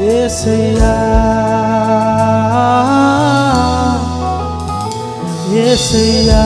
యేసయ్యా యేసయ్యా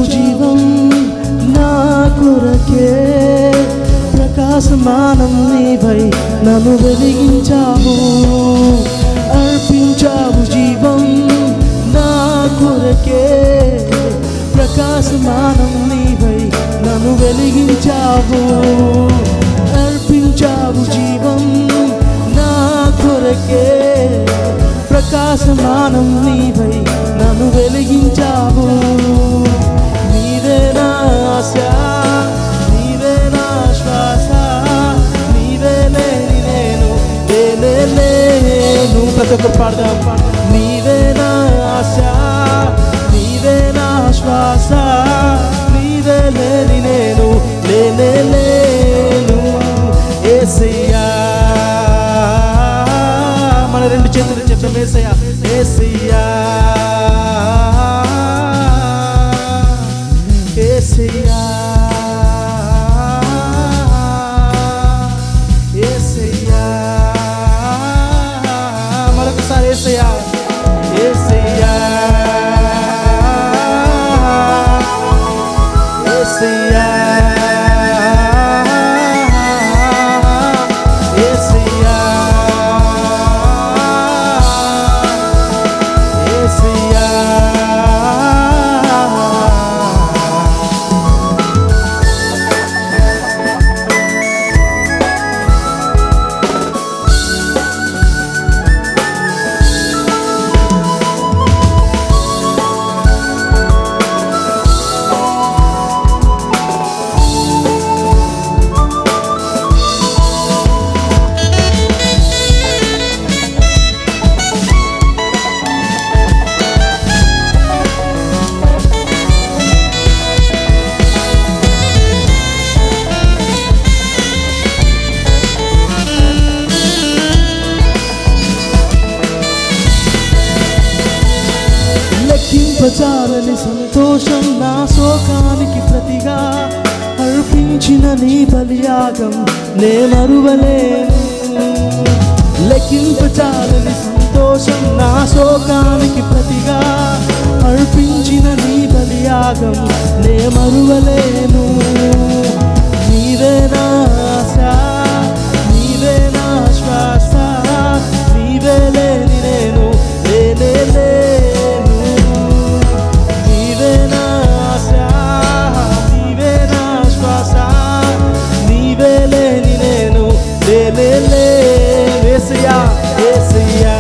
జీవం నా కొరకే ప్రకాశమానం నీవై నన్ను వెలిగించావు అర్పించావు జీవం నా కొరకే ప్రకాశమానం నీవై నన్ను వెలిగించావు అర్పించావు జీవం నా కొరకే ప్రకాశమానం నీవై నన్ను వెలిగించావు నీవే నా ఆశ నీవే నా శ్వాస నీవే లేని నేను లేను ప్రతి ఒక్కరు పాడదాం నీవే నా ఆశ నీవే నా శ్వాస నీవే లేని నేను లేను యేసయ్యా మన రెండు చేతులు చెప్తాం యేసయ్యా యేసయ్యా యేసయ్యా యేసయ్యా మరొకసారి యేసయ్యా యేసయ్యా యేసయ్యా చాలని సంతోషం నా శోకానికి ప్రతిగా అర్పించిన నీ బలియాగం నే మరువలేను లెక్కింపచాలని సంతోషం నా శోకానికి ప్రతిగా అర్పించిన నీ బలియాగం నే మరువలేను నీవే నా ఆశ నీవే నా శ్వాస నీవే లేని నేను లేను యేసయ్యా యేసయ్యా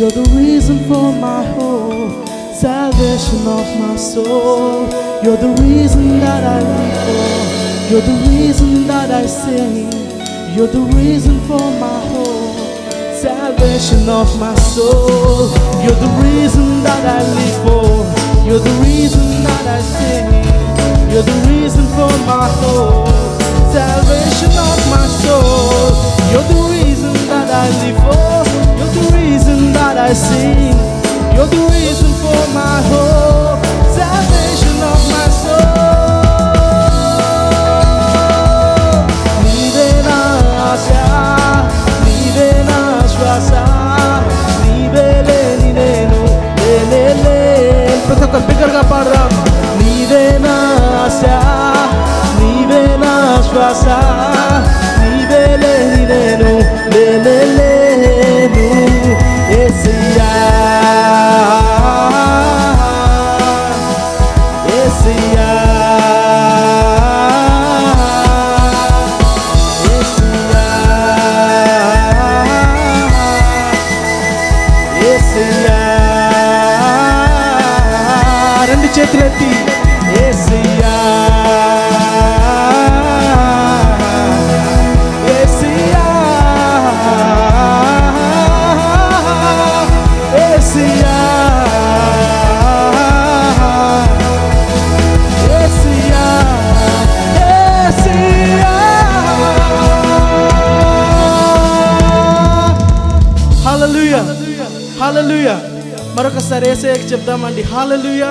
You're the reason for my hope, salvation of my soul. You're the reason that I live for. You're the reason that I sing. You're the reason for my hope, salvation of my soul. You're the reason that I live for. You're the reason that I sing. You're the reason for my hope, salvation of my soul. You're the reason that I live for. You're the reason that I sing. You're the reason for my hope, salvation of my soul. Nive na asya, nive na shwasa, nive le ninu le le le. Prati okka bigger ga paadram. Nive na asya, nive na shwasa, nive le ninu le le le nu. Yesiya, Yesiya, Yesiya, Yesiya. రెండు చేతులెత్తి యేసయ్యా, యేసయ్యా, యేసయ్యా, యేసయ్యా, యేసయ్యా. హల్లెలూయా, హల్లెలూయా. మరొకసారి యేసయ్యకి చెప్దామండి, హల్లెలూయా.